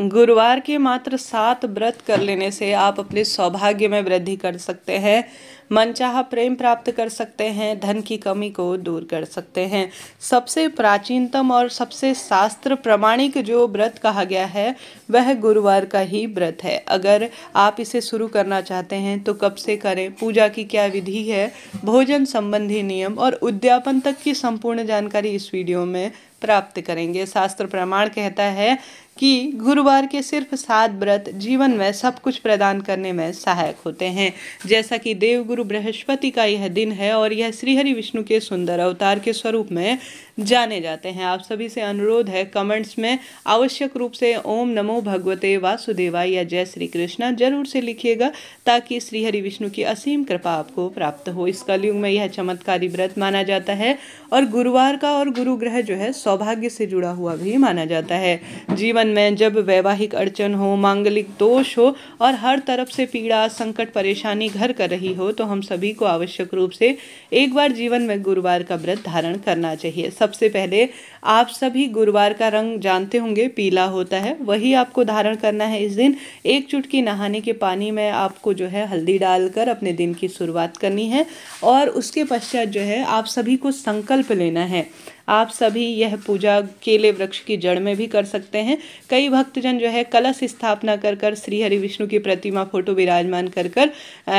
गुरुवार के मात्र 7 व्रत कर लेने से आप अपने सौभाग्य में वृद्धि कर सकते हैं, मनचाहा प्रेम प्राप्त कर सकते हैं, धन की कमी को दूर कर सकते हैं। सबसे प्राचीनतम और सबसे शास्त्र प्रमाणिक जो व्रत कहा गया है वह गुरुवार का ही व्रत है। अगर आप इसे शुरू करना चाहते हैं तो कब से करें, पूजा की क्या विधि है, भोजन संबंधी नियम और उद्यापन तक की संपूर्ण जानकारी इस वीडियो में प्राप्त करेंगे। शास्त्र प्रमाण कहता है कि गुरुवार के सिर्फ 7 व्रत जीवन में सब कुछ प्रदान करने में सहायक होते हैं। जैसा कि देवगुरु बृहस्पति का यह दिन है और यह श्रीहरि विष्णु के सुंदर अवतार के स्वरूप में जाने जाते हैं। आप सभी से अनुरोध है, कमेंट्स में आवश्यक रूप से ओम नमो भगवते वासुदेवाय या जय श्री कृष्णा जरूर से लिखिएगा, ताकि श्रीहरि विष्णु की असीम कृपा आपको प्राप्त हो। इस कलयुग में यह चमत्कारी व्रत माना जाता है और गुरुवार का और गुरु ग्रह जो है सौभाग्य से जुड़ा हुआ भी माना जाता है। जीवन में जब वैवाहिक अड़चन हो, मांगलिक दोष हो और हर तरफ से पीड़ा, संकट, परेशानी घर कर रही हो, तो हम सभी को आवश्यक रूप से एक बार जीवन में गुरुवार का व्रत धारण करना चाहिए। सबसे पहले आप सभी गुरुवार का रंग जानते होंगे, पीला होता है, वही आपको धारण करना है। इस दिन 1 चुटकी नहाने के पानी में आपको जो है हल्दी डालकर अपने दिन की शुरुआत करनी है और उसके पश्चात जो है आप सभी को संकल्प लेना है। आप सभी यह पूजा केले वृक्ष की जड़ में भी कर सकते हैं। कई भक्तजन जो है कलश स्थापना कर कर श्री हरि विष्णु की प्रतिमा फोटो विराजमान कर कर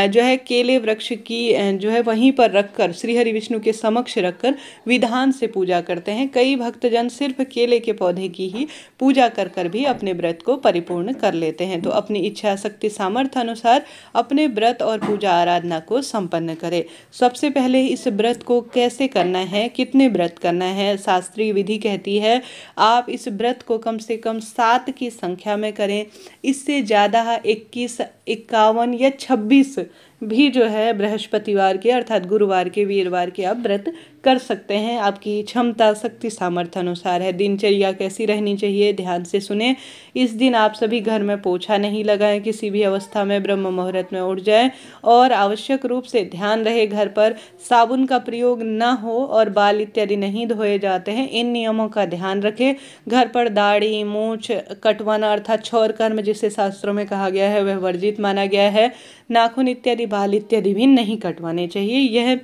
जो है केले वृक्ष की जो है वहीं पर रखकर श्री हरि विष्णु के समक्ष रखकर विधान से पूजा करते हैं। कई भक्तजन सिर्फ केले के पौधे की ही पूजा कर कर भी अपने व्रत को परिपूर्ण कर लेते हैं। तो अपनी इच्छा शक्ति सामर्थ्य अनुसार अपने व्रत और पूजा आराधना को संपन्न करें। सबसे पहले इस व्रत को कैसे करना है, कितने व्रत करना है, शास्त्रीय विधि कहती है आप इस व्रत को कम से कम 7 की संख्या में करें। इससे ज़्यादा 21, 51 या 26 भी जो है बृहस्पतिवार के अर्थात गुरुवार के, वीरवार के आप व्रत कर सकते हैं। आपकी क्षमता शक्ति सामर्थ्य अनुसार है। दिनचर्या कैसी रहनी चाहिए, ध्यान से सुने। इस दिन आप सभी घर में पोछा नहीं लगाएं, किसी भी अवस्था में ब्रह्म मुहूर्त में उठ जाएं और आवश्यक रूप से ध्यान रहे घर पर साबुन का प्रयोग न हो और बाल इत्यादि नहीं धोए जाते हैं। इन नियमों का ध्यान रखें। घर पर दाढ़ी मूछ कटवाना अर्थात क्षौर कर्म जिसे शास्त्रों में कहा गया है वह वर्जित माना गया है। नाखून इत्यादि, बाल इत्यादि भी नहीं कटवाने चाहिए। यह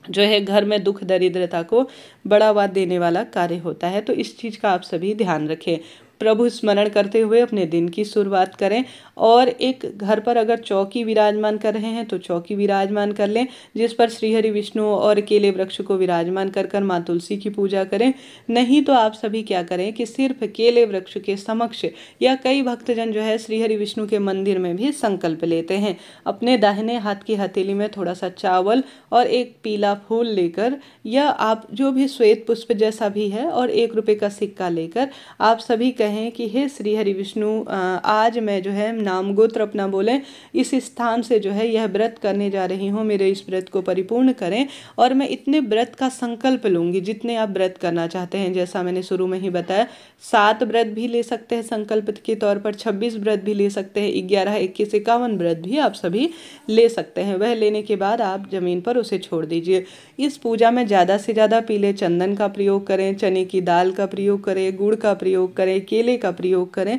जो है घर में दुख दरिद्रता को बढ़ावा देने वाला कार्य होता है। तो इस चीज़ का आप सभी ध्यान रखें। प्रभु स्मरण करते हुए अपने दिन की शुरुआत करें और एक घर पर अगर चौकी विराजमान कर रहे हैं तो चौकी विराजमान कर लें, जिस पर श्रीहरि विष्णु और केले वृक्ष को विराजमान कर कर माँ तुलसी की पूजा करें। नहीं तो आप सभी क्या करें कि सिर्फ केले वृक्ष के समक्ष या कई भक्तजन जो है श्रीहरि विष्णु के मंदिर में भी संकल्प लेते हैं। अपने दाहिने हाथ की हथेली में थोड़ा सा चावल और एक पीला फूल लेकर या आप जो भी श्वेत पुष्प जैसा भी है और 1 रुपये का सिक्का लेकर आप सभी कहें कि हे श्री हरि विष्णु, आज मैं जो है नाम गोत्र अपना बोलें, इस स्थान से जो है यह व्रत करने जा रही हूँ, मेरे इस व्रत को परिपूर्ण करें और मैं इतने व्रत का संकल्प लूँगी जितने आप व्रत करना चाहते हैं। जैसा मैंने शुरू में ही बताया 7 व्रत भी ले सकते हैं संकल्प के तौर पर, 26 व्रत भी ले सकते हैं, 11, 21, 51 व्रत भी आप सभी ले सकते हैं। वह लेने के बाद आप जमीन पर उसे छोड़ दीजिए। इस पूजा में ज़्यादा से ज़्यादा पीले चंदन का प्रयोग करें, चने की दाल का प्रयोग करें, गुड़ का प्रयोग करें, केले का प्रयोग करें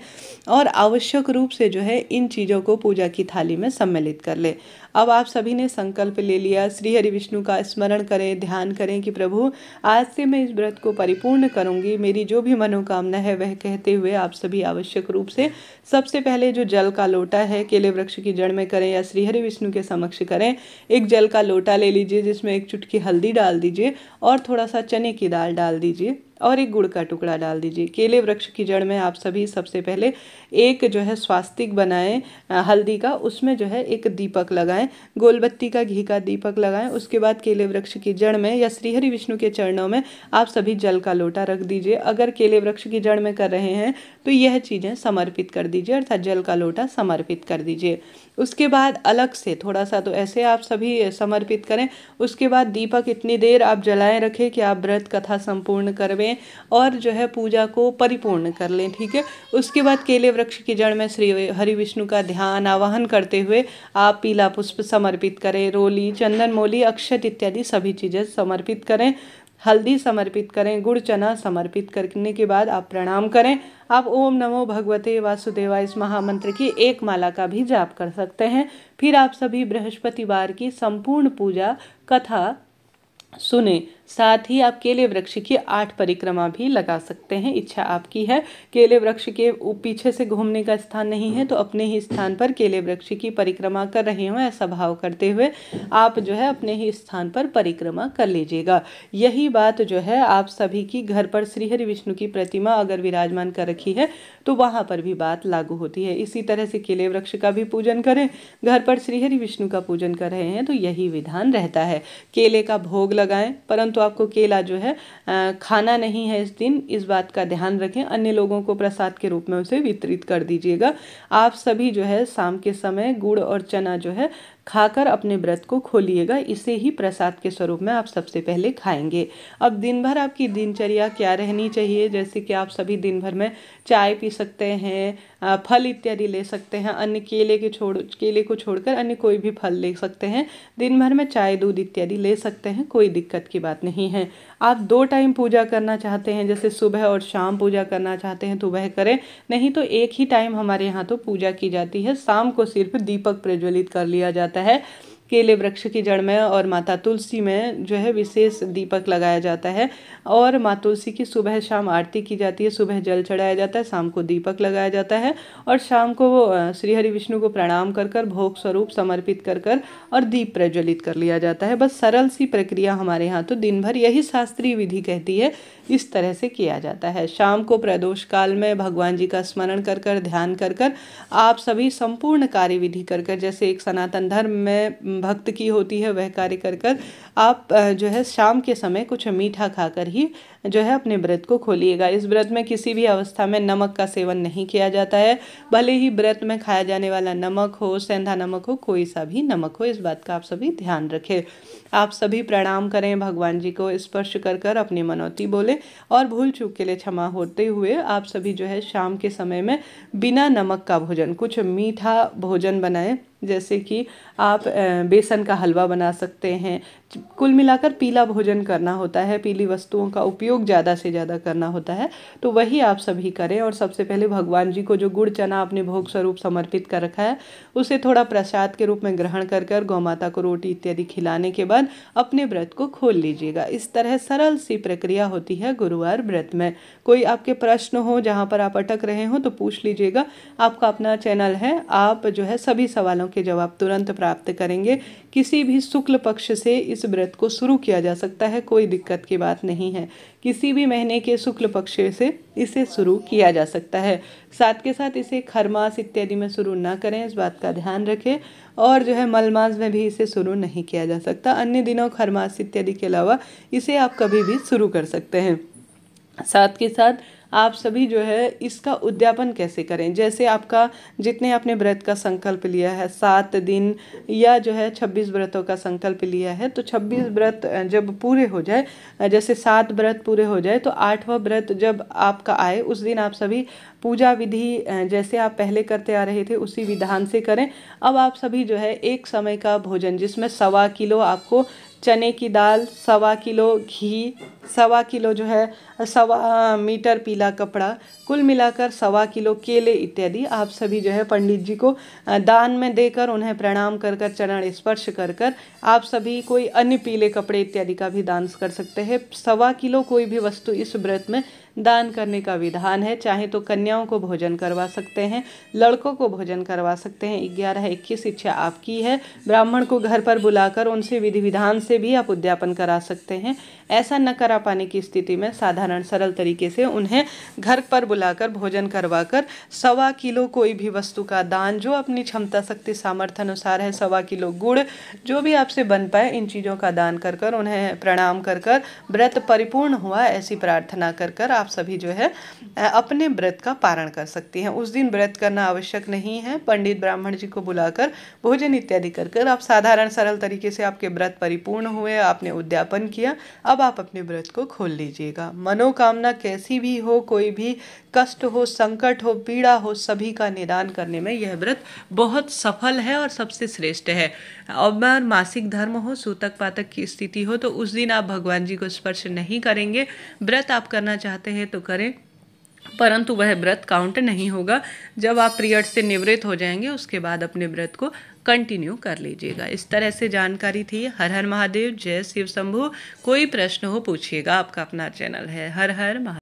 और आवश्यक रूप से जो है इन चीज़ों को पूजा की थाली में सम्मिलित कर ले। अब आप सभी ने संकल्प ले लिया, श्री हरि विष्णु का स्मरण करें, ध्यान करें कि प्रभु आज से मैं इस व्रत को परिपूर्ण करूंगी, मेरी जो भी मनोकामना है वह कहते हुए आप सभी आवश्यक रूप से सबसे पहले जो जल का लोटा है केले वृक्ष की जड़ में करें या श्री हरि विष्णु के समक्ष करें। एक जल का लोटा ले लीजिए जिसमें 1 चुटकी हल्दी डाल दीजिए और थोड़ा सा चने की दाल डाल दीजिए और एक गुड़ का टुकड़ा डाल दीजिए। केले वृक्ष की जड़ में आप सभी सबसे पहले एक जो है स्वास्तिक बनाएं हल्दी का, उसमें जो है एक दीपक लगाएं, गोलबत्ती का घी का दीपक लगाएं। उसके बाद केले वृक्ष की जड़ में या श्री हरि विष्णु के चरणों में आप सभी जल का लोटा रख दीजिए। अगर केले वृक्ष की जड़ में कर रहे हैं तो यह चीज़ें समर्पित कर दीजिए अर्थात जल का लोटा समर्पित कर दीजिए। उसके बाद अलग से थोड़ा सा तो ऐसे आप सभी समर्पित करें। उसके बाद दीपक इतनी देर आप जलाए रखें कि आप व्रत कथा संपूर्ण करवें और जो है पूजा को परिपूर्ण कर लें। ठीक है। उसके बाद केले वृक्ष की जड़ में श्री हरि विष्णु का ध्यान आवाहन करते हुए आप पीला पुष्प समर्पित करें, रोली, चंदन, मोली, अक्षत इत्यादि सभी चीज़ें समर्पित करें। हल्दी समर्पित करें, गुड़ चना समर्पित करने के बाद आप प्रणाम करें। आप ओम नमो भगवते वासुदेवाय इस महामंत्र की एक माला का भी जाप कर सकते हैं। फिर आप सभी बृहस्पतिवार की संपूर्ण पूजा कथा सुने। साथ ही आप केले वृक्ष की 8 परिक्रमा भी लगा सकते हैं, इच्छा आपकी है। केले वृक्ष के पीछे से घूमने का स्थान नहीं है तो अपने ही स्थान पर केले वृक्ष की परिक्रमा कर रहे हो ऐसा भाव करते हुए आप जो है अपने ही स्थान पर परिक्रमा कर लीजिएगा। यही बात जो है आप सभी की घर पर श्री हरि विष्णु की प्रतिमा अगर विराजमान कर रखी है तो वहाँ पर भी बात लागू होती है। इसी तरह से केले वृक्ष का भी पूजन करें। घर पर श्री हरि विष्णु का पूजन कर रहे हैं तो यही विधान रहता है। केले का भोग लगाएं, परंतु आपको केला जो है खाना नहीं है इस दिन, इस बात का ध्यान रखें। अन्य लोगों को प्रसाद के रूप में उसे वितरित कर दीजिएगा। आप सभी जो है शाम के समय गुड़ और चना जो है खाकर अपने व्रत को खोलिएगा। इसे ही प्रसाद के स्वरूप में आप सबसे पहले खाएंगे। अब दिन भर आपकी दिनचर्या क्या रहनी चाहिए, जैसे कि आप सभी दिन भर में चाय पी सकते हैं, फल इत्यादि ले सकते हैं। अन्य केले को छोड़कर अन्य कोई भी फल ले सकते हैं। दिन भर में चाय दूध इत्यादि ले सकते हैं, कोई दिक्कत की बात नहीं है। आप 2 टाइम पूजा करना चाहते हैं, जैसे सुबह और शाम पूजा करना चाहते हैं तो वह करें, नहीं तो एक ही टाइम हमारे यहाँ तो पूजा की जाती है। शाम को सिर्फ दीपक प्रज्वलित कर लिया जाता है। केले वृक्ष की जड़ में और माता तुलसी में जो है विशेष दीपक लगाया जाता है और माँ तुलसी की सुबह शाम आरती की जाती है। सुबह जल चढ़ाया जाता है, शाम को दीपक लगाया जाता है और शाम को श्री हरि विष्णु को प्रणाम कर कर भोग स्वरूप समर्पित कर कर और दीप प्रज्वलित कर लिया जाता है। बस सरल सी प्रक्रिया हमारे यहाँ तो दिन भर यही शास्त्रीय विधि कहती है, इस तरह से किया जाता है। शाम को प्रदोष काल में भगवान जी का स्मरण कर कर ध्यान कर कर आप सभी संपूर्ण कार्य विधि कर कर, जैसे एक सनातन धर्म में भक्त की होती है वह कार्य कर कर आप जो है शाम के समय कुछ मीठा खाकर ही जो है अपने व्रत को खोलिएगा। इस व्रत में किसी भी अवस्था में नमक का सेवन नहीं किया जाता है, भले ही व्रत में खाया जाने वाला नमक हो, सेंधा नमक हो, कोई सा भी नमक हो, इस बात का आप सभी ध्यान रखें। आप सभी प्रणाम करें, भगवान जी को स्पर्श कर कर अपनी मनौती बोले और भूल चूक के लिए क्षमा होते हुए आप सभी जो है शाम के समय में बिना नमक का भोजन, कुछ मीठा भोजन बनाएं, जैसे कि आप बेसन का हलवा बना सकते हैं। कुल मिलाकर पीला भोजन करना होता है, पीली वस्तुओं का उपयोग ज़्यादा से ज़्यादा करना होता है, तो वही आप सभी करें। और सबसे पहले भगवान जी को जो गुड़ चना अपने भोग स्वरूप समर्पित कर रखा है उसे थोड़ा प्रसाद के रूप में ग्रहण कर कर गौ माता को रोटी इत्यादि खिलाने के बाद अपने व्रत को खोल लीजिएगा। इस तरह सरल सी प्रक्रिया होती है गुरुवार व्रत में। कोई आपके प्रश्न हो, जहाँ पर आप अटक रहे हो तो पूछ लीजिएगा। आपका अपना चैनल है, आप जो है सभी सवालों के जवाब तुरंत प्राप्त करेंगे। किसी भी शुक्ल पक्ष से इस व्रत को शुरू किया जा सकता है, कोई दिक्कत की बात नहीं है। किसी भी महीने के शुक्ल पक्ष से इसे शुरू किया जा सकता है। साथ के साथ इसे खरमास इत्यादि में शुरू ना करें, इस बात का ध्यान रखें। और जो है मलमास में भी इसे शुरू नहीं किया जा सकता। अन्य दिनों खरमास इत्यादि के अलावा इसे आप कभी भी शुरू कर सकते हैं। साथ के साथ आप सभी जो है इसका उद्यापन कैसे करें, जैसे आपका जितने आपने व्रत का संकल्प लिया है 7 दिन या जो है 26 व्रतों का संकल्प लिया है, तो 26 व्रत जब पूरे हो जाए, जैसे 7 व्रत पूरे हो जाए तो 8वां व्रत जब आपका आए उस दिन आप सभी पूजा विधि जैसे आप पहले करते आ रहे थे उसी विधान से करें। अब आप सभी जो है एक समय का भोजन जिसमें 1.25 किलो आपको चने की दाल, 1.25 किलो घी, 1.25 किलो जो है 1.25 मीटर पीला कपड़ा, कुल मिलाकर 1.25 किलो केले इत्यादि आप सभी जो है पंडित जी को दान में देकर उन्हें प्रणाम कर कर चरण स्पर्श कर कर आप सभी कोई अन्य पीले कपड़े इत्यादि का भी दान कर सकते हैं। 1.25 किलो कोई भी वस्तु इस व्रत में दान करने का विधान है। चाहे तो कन्याओं को भोजन करवा सकते हैं, लड़कों को भोजन करवा सकते हैं। 11-21 इच्छा आपकी है। ब्राह्मण को घर पर बुलाकर उनसे विधि विधान से भी आप उद्यापन करा सकते हैं। ऐसा न करा पाने की स्थिति में साधारण सरल तरीके से उन्हें घर पर बुलाकर भोजन करवाकर 1.25 किलो कोई भी वस्तु का दान, जो अपनी क्षमता शक्ति सामर्थ्य अनुसार है, 1.25 किलो गुड़, जो भी आपसे बन पाए इन चीज़ों का दान कर कर उन्हें प्रणाम कर कर व्रत परिपूर्ण हुआ ऐसी प्रार्थना कर कर आप सभी जो है अपने व्रत का पारण कर सकती हैं। उस दिन व्रत करना आवश्यक नहीं है। पंडित ब्राह्मण जी को बुलाकर भोजन इत्यादि कर आप साधारण सरल तरीके से आपके व्रत परिपूर्ण हुए, आपने उद्यापन किया, अब आप अपने व्रत को खोल लीजिएगा। मनोकामना कैसी भी हो, कोई भी कष्ट हो, संकट हो, पीड़ा हो, सभी का निदान करने में यह व्रत बहुत सफल है और सबसे श्रेष्ठ है। और मासिक धर्म हो, सूतक पातक की स्थिति हो, तो उस दिन आप भगवान जी को स्पर्श नहीं करेंगे। व्रत आप करना चाहते हैं तो करें, परंतु वह व्रत काउंट नहीं होगा। जब आप पीरियड से निवृत्त हो जाएंगे उसके बाद अपने व्रत को कंटिन्यू कर लीजिएगा। इस तरह से जानकारी थी। हर हर महादेव, जय शिव शंभू। कोई प्रश्न हो पूछिएगा, आपका अपना चैनल है। हर हर महादेव।